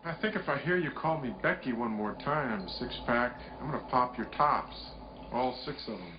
I think if I hear you call me Becky one more time, six-pack, I'm gonna pop your tops. All six of them.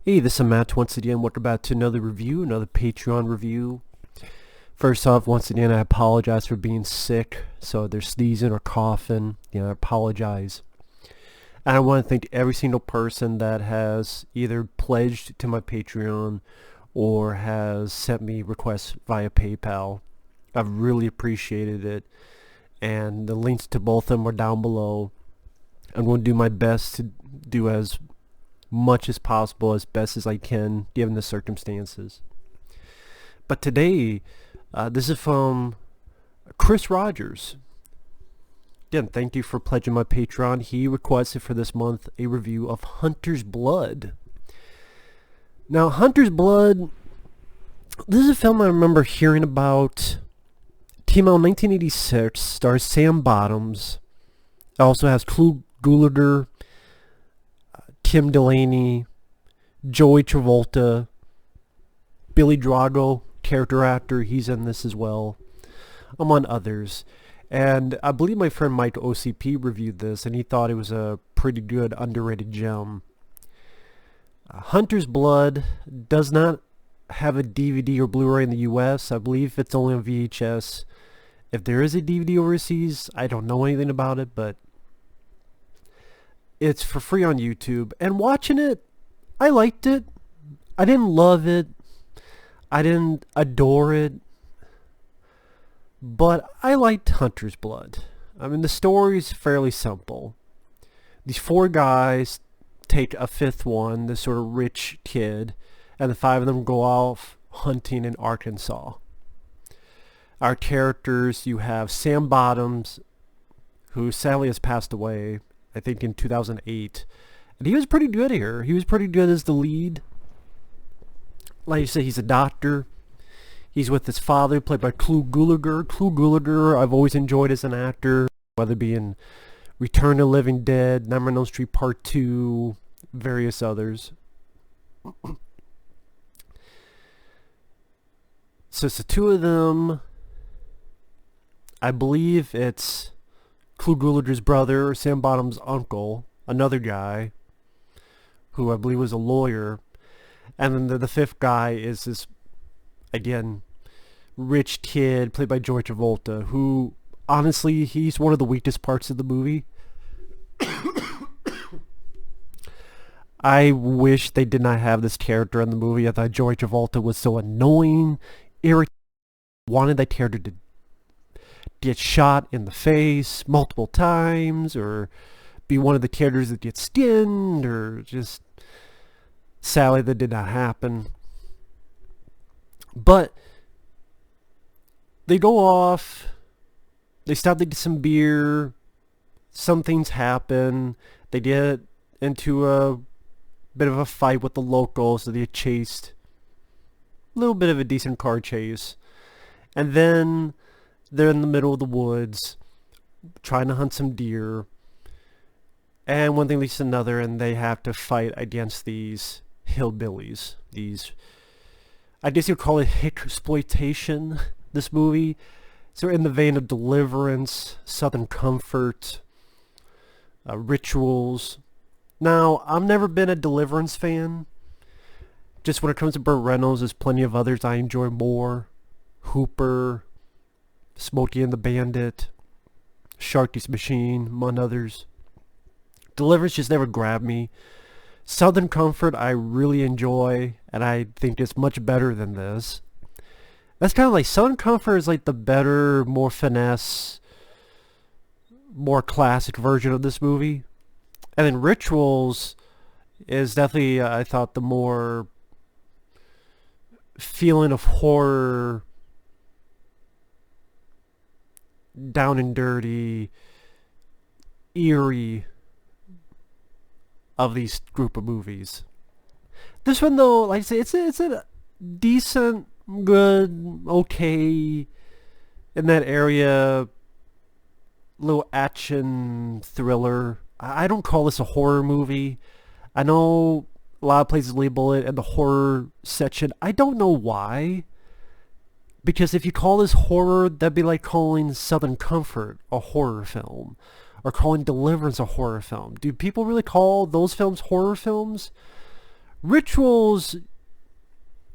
Hey, this is Matt once again. Welcome back to another review, another Patreon review. First off, once again, I apologize for being sick. So if they're sneezing or coughing, I apologize. And I want to thank every single person that has either pledged to my Patreon or has sent me requests via PayPal. I've really appreciated it. And the links to both of them are down below. I'm going to do my best to do as much as possible, as best as I can, given the circumstances. But today, this is from Chris Rogers. Again, thank you for pledging my Patreon. He requested for this month a review of Hunter's Blood. Now, Hunter's Blood, this is a film I remember hearing about. Came out in 1986, stars Sam Bottoms. It also has Clu Gulager, Kim Delaney, Joey Travolta, Billy Drago, character actor, he's in this as well, among others. And I believe my friend Mike OCP reviewed this, and he thought it was a pretty good, underrated gem. Hunter's Blood does not have a DVD or Blu-ray in the US. I believe it's only on VHS. If there is a DVD overseas, I don't know anything about it, but it's for free on YouTube. And watching it, I liked it. I didn't love it. I didn't adore it. But I liked Hunter's Blood. I mean, the story's fairly simple. These four guys take a fifth one, this sort of rich kid, and the five of them go off hunting in Arkansas. Our characters, you have Sam Bottoms, who sadly has passed away, I think in 2008. And he was pretty good here. He was pretty good as the lead. Like you say, he's a doctor. He's with his father, played by Clu Gulager. Clu Gulager, I've always enjoyed as an actor, whether it be in Return to Living Dead, Nightmare on Elm Street Part 2, various others. So it's the two of them. I believe it's Clu Gulager's brother, Sam Bottom's uncle, another guy, who I believe was a lawyer. And then the fifth guy is this, again, rich kid, played by Joey Travolta, who, honestly, he's one of the weakest parts of the movie. I wish they did not have this character in the movie. I thought Joey Travolta was so annoying, irritating. Wanted that character to get shot in the face multiple times, or be one of the characters that gets skinned, or just sadly that did not happen. But they go off, they stop to get some beer, some things happen, they get into a bit of a fight with the locals, so they get chased, a little bit of a decent car chase, and then they're in the middle of the woods trying to hunt some deer, and one thing leads to another, and they have to fight against these hillbillies. These, I guess you'd call it exploitation, this movie. So in the vein of Deliverance, Southern Comfort, Rituals. Now, I've never been a Deliverance fan. Just when it comes to Burt Reynolds, there's plenty of others I enjoy more. Hooper, Smokey and the Bandit, Sharky's Machine, among others. Deliverance just never grabbed me. Southern Comfort I really enjoy, and I think it's much better than this. That's kind of like, Southern Comfort is like the better, more finesse, more classic version of this movie. And then Rituals is definitely, I thought, the more feeling of horror, down and dirty, eerie of these group of movies. This one, though, like I say, it's a decent, good, okay, in that area, little action thriller. I don't call this a horror movie. I know a lot of places label it in the horror section. I don't know why. Because if you call this horror, that'd be like calling Southern Comfort a horror film, or calling Deliverance a horror film. Do people really call those films horror films? Rituals,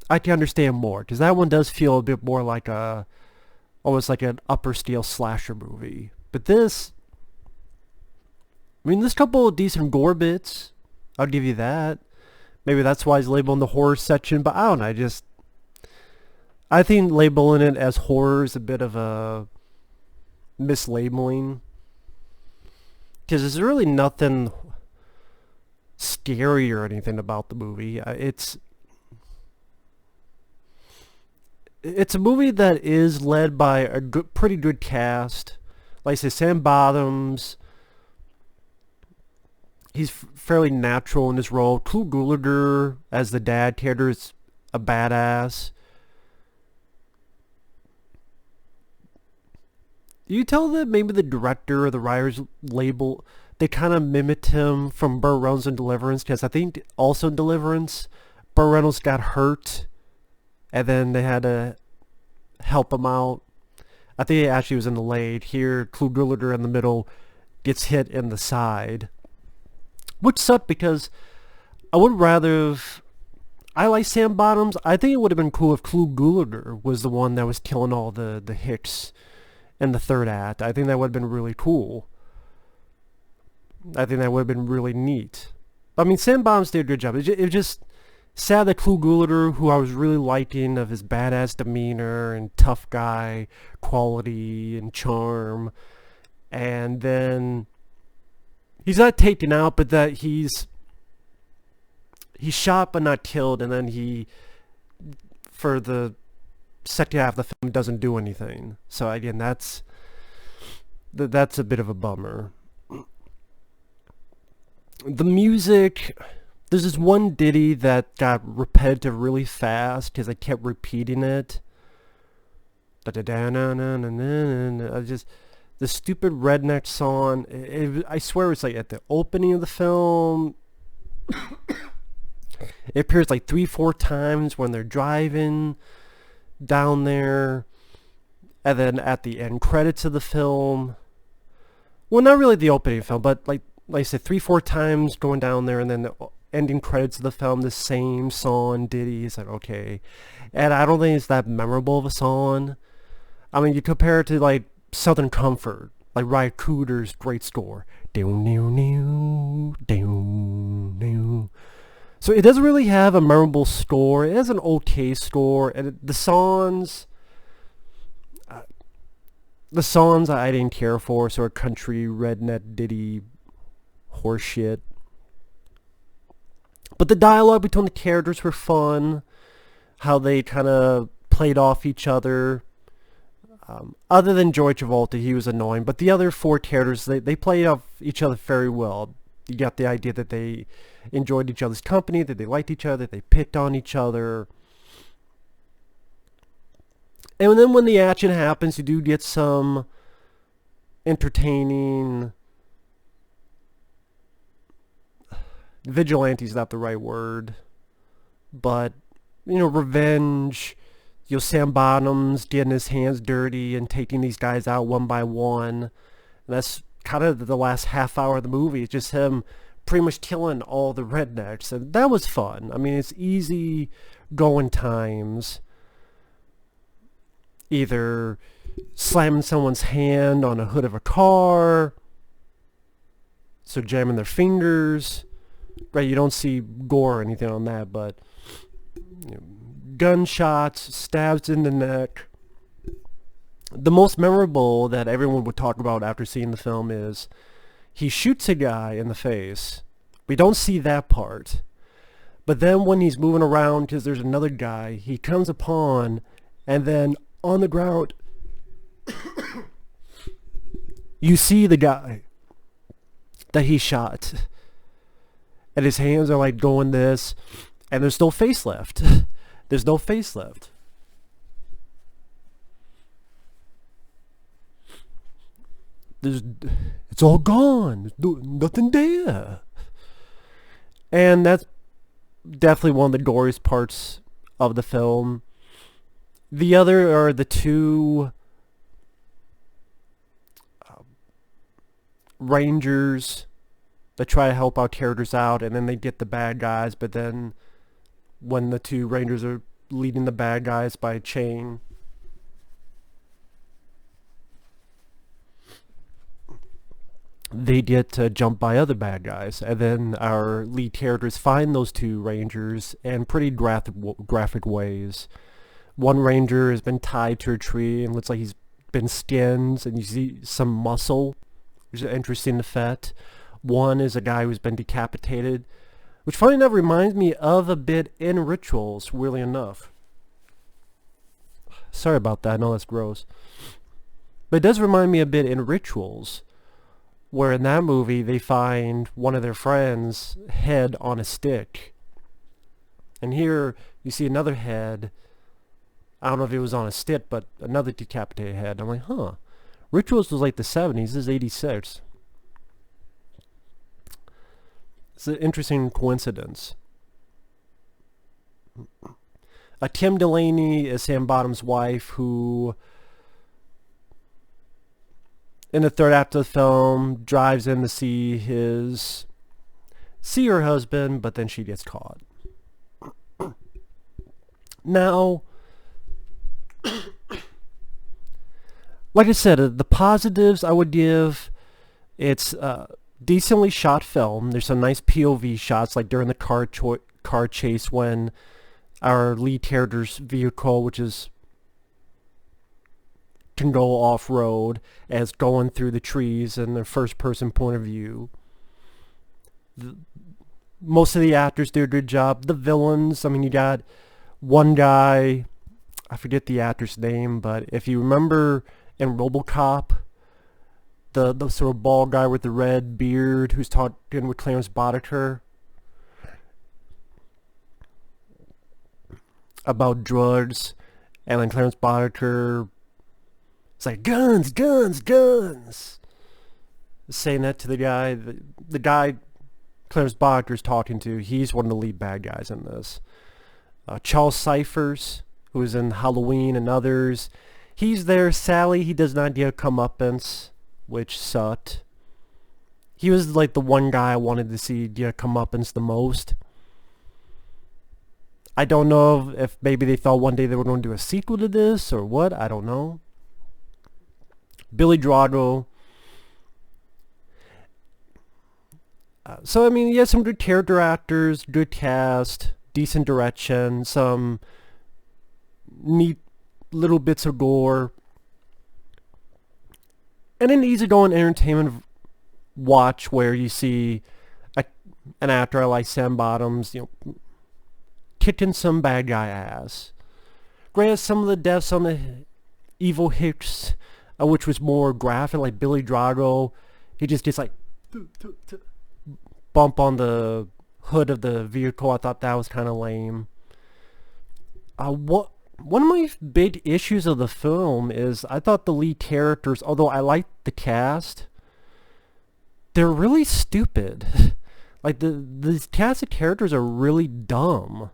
I can understand more, because that one does feel a bit more like almost like an upper scale slasher movie. But this, I mean, there's a couple of decent gore bits. I'll give you that. Maybe that's why it's labeled in the horror section, but I don't know, I think labeling it as horror is a bit of a mislabeling. Because there's really nothing scary or anything about the movie. It's a movie that is led by a pretty good cast. Like I say, Sam Bottoms, he's fairly natural in his role. Clu Gulager as the dad character is a badass. You tell that maybe the director or the writers label, they kind of mimicked him from Burt Reynolds in Deliverance, because I think also in Deliverance, Burt Reynolds got hurt, and then they had to help him out. I think he actually was in the lead. Here, Clu Gulager in the middle gets hit in the side, which sucked because I would rather have... I like Sam Bottoms. I think it would have been cool if Clu Gulager was the one that was killing all the hicks in the third act. I think that would have been really cool. I think that would have been really neat. I mean, Sam Bottoms did a good job. It was just sad that Clu Gulager, who I was really liking of his badass demeanor and tough guy quality and charm, and then he's not taken out, but that he's shot but not killed, and then for the second half of the film, doesn't do anything. So again, that's a bit of a bummer. The music, there's this one ditty that got repetitive really fast because I kept repeating it. Just the stupid redneck song. I swear it's like at the opening of the film. It appears like 3-4 times when they're driving down there, and then at the end credits of the film. Well, not really the opening film, but like I said, 3-4 times going down there, and then the ending credits of the film, the same song, ditty. It's like, okay. And I don't think it's that memorable of a song. I mean, you compare it to like Southern Comfort, like Ryan Cooder's great score. So it doesn't really have a memorable score. It has an okay score, and the songs I didn't care for, sort of country, redneck, ditty, horseshit. But the dialogue between the characters were fun, how they kind of played off each other. Other than Joey Travolta, he was annoying, but the other 4 characters, they played off each other very well. You got the idea that they enjoyed each other's company, that they liked each other, they picked on each other. And then when the action happens, you do get some entertaining... Vigilante's not the right word, but, you know, revenge. You know, Sam Bottoms getting his hands dirty and taking these guys out one by one. And that's kind of the last half hour of the movie. It's just him pretty much killing all the rednecks, and that was fun. I mean, it's easy going times. Either slamming someone's hand on a hood of a car, So jamming their fingers. Right, you don't see gore or anything on that, but gunshots, stabs in the neck. The most memorable that everyone would talk about after seeing the film is he shoots a guy in the face. We don't see that part. But then when he's moving around because there's another guy, he comes upon, and then on the ground, you see the guy that he shot. And his hands are like going this, and there's no face left. There's no face left. It's all gone. There's nothing there. And that's definitely one of the goriest parts of the film. The other are the two rangers that try to help our characters out, and then they get the bad guys, but then when the two rangers are leading the bad guys by a chain, they get jumped by other bad guys, and then our lead characters find those two rangers in pretty graphic ways. One ranger has been tied to a tree and looks like he's been skinned, and you see some muscle, which is an interesting effect. One is a guy who's been decapitated, which funny enough reminds me of a bit in Rituals, weirdly enough. Sorry about that, I know that's gross. But it does remind me a bit in Rituals, where in that movie they find one of their friends' head on a stick. And here you see another head, I don't know if it was on a stick, but another decapitated head. I'm like, huh. Rituals was like the 70s, this is 86. It's an interesting coincidence. Tim Delaney is Sam Bottom's wife, who in the third act of the film drives in to see her husband, but then she gets caught. Now, like I said, the positives I would give, it's decently shot film. There's some nice POV shots, like during the car chase when our lead character's vehicle, which can go off-road, as going through the trees in the first-person point of view. Most of the actors do a good job. The villains, I mean, you got one guy, I forget the actor's name, but if you remember in RoboCop, the sort of bald guy with the red beard who's talking with Clarence Boddicker about drugs, and then Clarence Boddicker is like, guns, guns, guns, saying that to the guy. The guy Clarence Boddicker is talking to, he's one of the lead bad guys in this. Charles Cyphers, who is in Halloween and others, he's there. Sally, he does not get a comeuppance, which sucked. He was like the one guy I wanted to see get a comeuppance the most. I don't know if maybe they thought one day they were going to do a sequel to this or what. I don't know. Billy Drago. So I mean, you have some good character actors, good cast, decent direction, some neat little bits of gore, and an easygoing entertainment watch where you see an actor like Sam Bottoms, kicking some bad guy ass. Granted, some of the deaths on the evil hicks, which was more graphic, like Billy Drago, he just gets like bump on the hood of the vehicle. I thought that was kind of lame. One of my big issues of the film is I thought the lead characters, although I liked the cast, they're really stupid. Like the cast of characters are really dumb.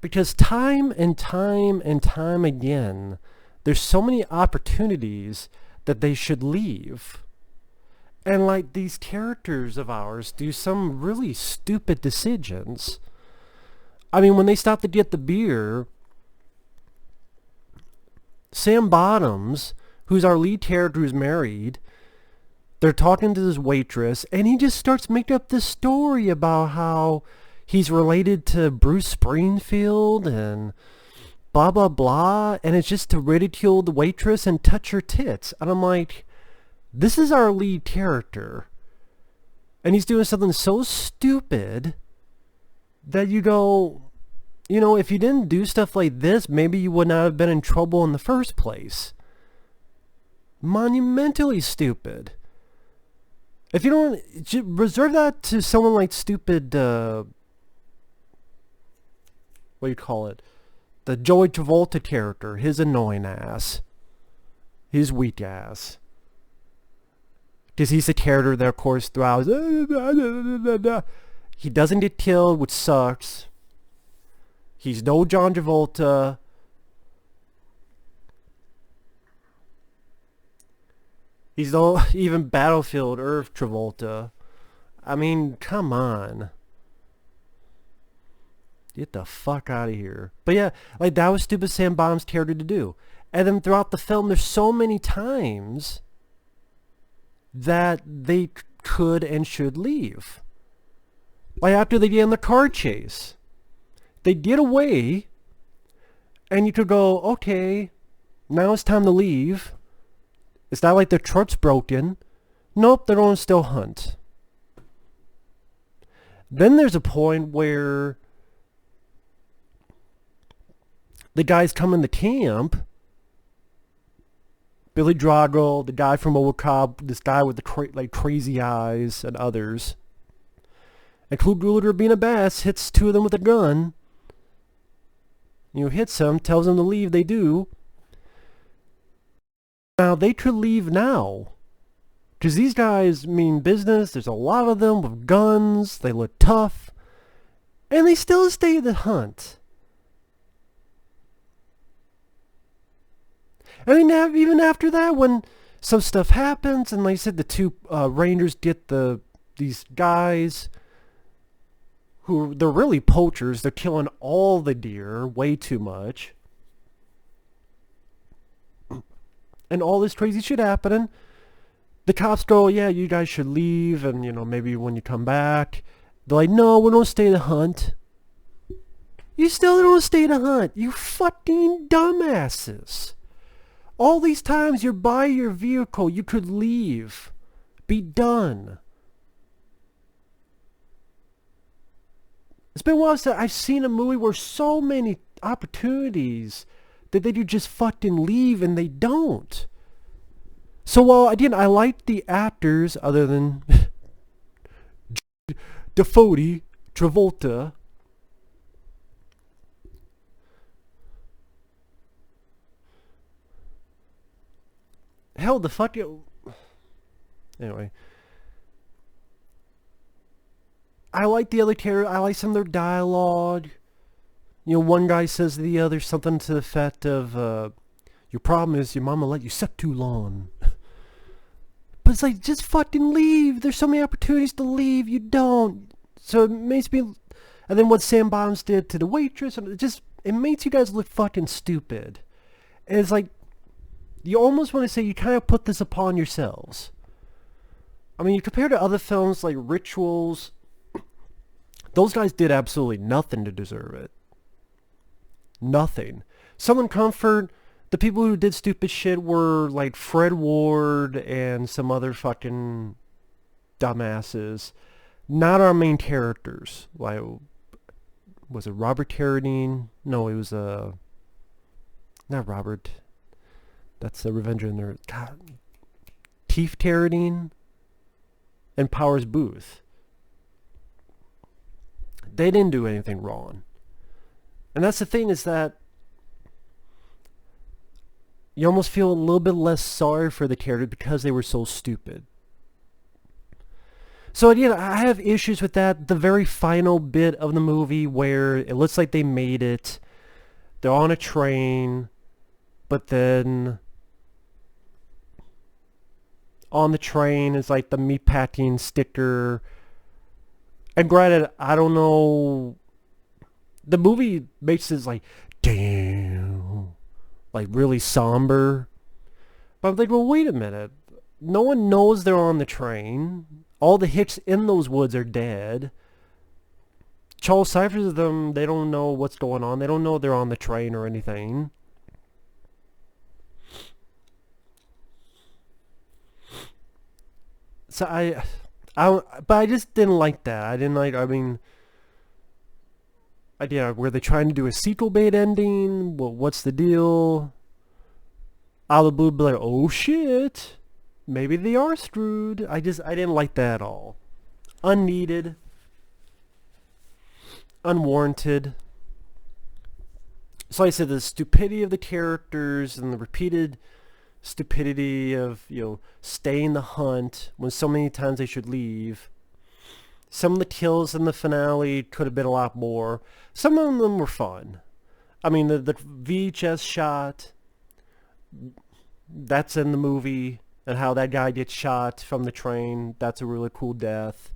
Because time and time and time again, there's so many opportunities that they should leave. And like these characters of ours do some really stupid decisions. I mean, when they stop to get the beer, Sam Bottoms, who's our lead character who's married, they're talking to this waitress, and he just starts making up this story about how he's related to Bruce Springfield and blah, blah, blah. And it's just to ridicule the waitress and touch her tits. And I'm like, this is our lead character. And he's doing something so stupid that you go, you know, if you didn't do stuff like this, maybe you would not have been in trouble in the first place. Monumentally stupid. If you don't, reserve that to someone like stupid, what do you call it? The Joey Travolta character, his annoying ass. His weak ass. Because he's the character that, of course, throughout, he doesn't get killed, which sucks. He's no John Travolta. He's no even Battlefield Earth Travolta. I mean, come on. Get the fuck out of here. But yeah, like, that was stupid Sam Bottom's character to do. And then throughout the film, there's so many times that they could and should leave. Like after they get in the car chase. They get away, and you could go, okay, now it's time to leave. It's not like their truck's broken. Nope, they're going to still hunt. Then there's a point where the guys come in the camp. Billy Drago, the guy from Overcop, this guy with the crazy eyes, and others. And Clu Gulager, being a bass, hits two of them with a gun. You know, hits them, tells them to leave, they do. Now, they could leave now. Because these guys mean business, there's a lot of them with guns, they look tough. And they still stay to hunt. I mean, even after that, when some stuff happens, and like I said, the two rangers get these guys who, they're really poachers. They're killing all the deer, way too much. And all this crazy shit happening. The cops go, yeah, you guys should leave, and, you know, maybe when you come back. They're like, no, we don't stay to hunt. You still don't stay to hunt, you fucking dumbasses. All these times you're by your vehicle, you could leave. Be done. It's been a while since I've seen a movie where so many opportunities that they do just fucking leave, and they don't. So while, again, I like the actors other than Defoe, Travolta, hell, the fuck... Anyway. I like the other characters. I like some of their dialogue. You know, one guy says to the other something to the effect of, your problem is your mama let you suck too long. But it's like, just fucking leave. There's so many opportunities to leave. You don't. So it makes me... And then what Sam Bottoms did to the waitress, it makes you guys look fucking stupid. And it's like, you almost want to say you kind of put this upon yourselves. I mean, you compare to other films like Rituals, those guys did absolutely nothing to deserve it. Nothing. Southern Comfort, the people who did stupid shit were like Fred Ward and some other fucking dumbasses. Not our main characters. Like, was it Robert Carradine? No, it was not Robert. That's the Revenge of the Nerds. God. Keith Carradine and Powers Booth. They didn't do anything wrong. And that's the thing, is that you almost feel a little bit less sorry for the character because they were so stupid. So again, I have issues with that. The very final bit of the movie where it looks like they made it. They're on a train, but then on the train is like the meatpacking sticker. And granted, I don't know, the movie makes it like, damn, like really somber. But I'm like, well, wait a minute. no one knows they're on the train. All the hicks in those woods are dead. Charles ciphers them. They don't know what's going on. They don't know they're on the train or anything. So but I just didn't like that. I didn't like. I mean, yeah, were they trying to do a sequel bait ending? Well, what's the deal? Out of the blue, be like, oh shit, maybe they are screwed. I didn't like that at all. Unneeded. Unwarranted. So like I said, the stupidity of the characters and the repeated stupidity of, staying the hunt when so many times they should leave. Some of the kills in the finale could have been a lot more. Some of them were fun. I mean, the VHS shot, that's in the movie, and how that guy gets shot from the train, that's a really cool death.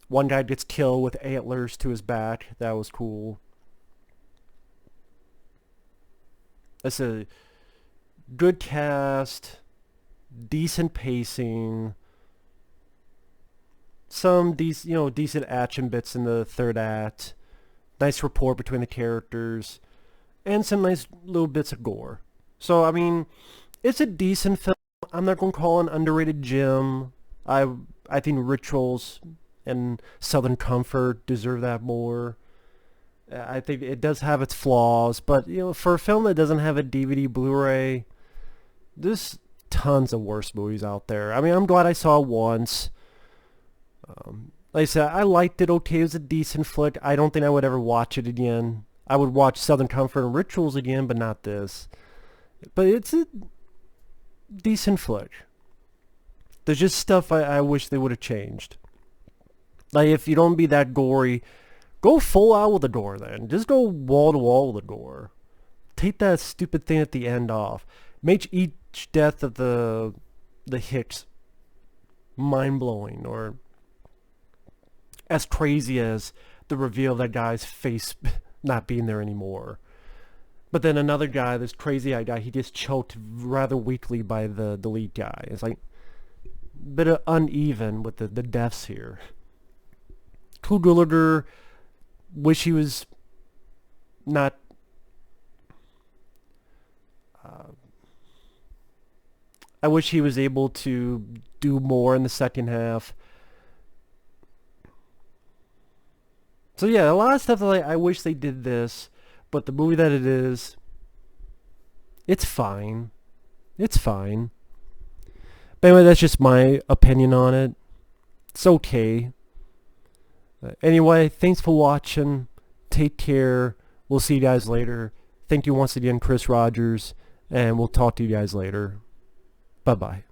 One guy gets killed with antlers to his back, that was cool. That's a good cast, decent pacing, some decent action bits in the third act, nice rapport between the characters, and some nice little bits of gore. So I mean, it's a decent film. I'm not going to call it an underrated gem. I think Rituals and Southern Comfort deserve that more. I think it does have its flaws, but for a film that doesn't have a DVD Blu-ray, there's tons of worse movies out there. I mean, I'm glad I saw it once. Like I said, I liked it okay. It was a decent flick. I don't think I would ever watch it again. I would watch Southern Comfort and Rituals again, but not this. But it's a decent flick. There's just stuff I wish they would have changed. Like, if you don't be that gory, go full out with the gore then. Just go wall to wall with the gore. Take that stupid thing at the end off. Make each death of the hicks mind-blowing, or as crazy as the reveal of that guy's face not being there anymore. But then another guy, this crazy-eyed guy, he gets choked rather weakly by the lead guy. It's like a bit of uneven with the deaths here. Clu Gulager, wish he was not I wish he was able to do more in the second half. So yeah, a lot of stuff that I wish they did this, but the movie that it is, it's fine. It's fine. But anyway, that's just my opinion on it. It's okay. Anyway, thanks for watching. Take care. We'll see you guys later. Thank you once again, Chris Rogers, and we'll talk to you guys later. Bye-bye.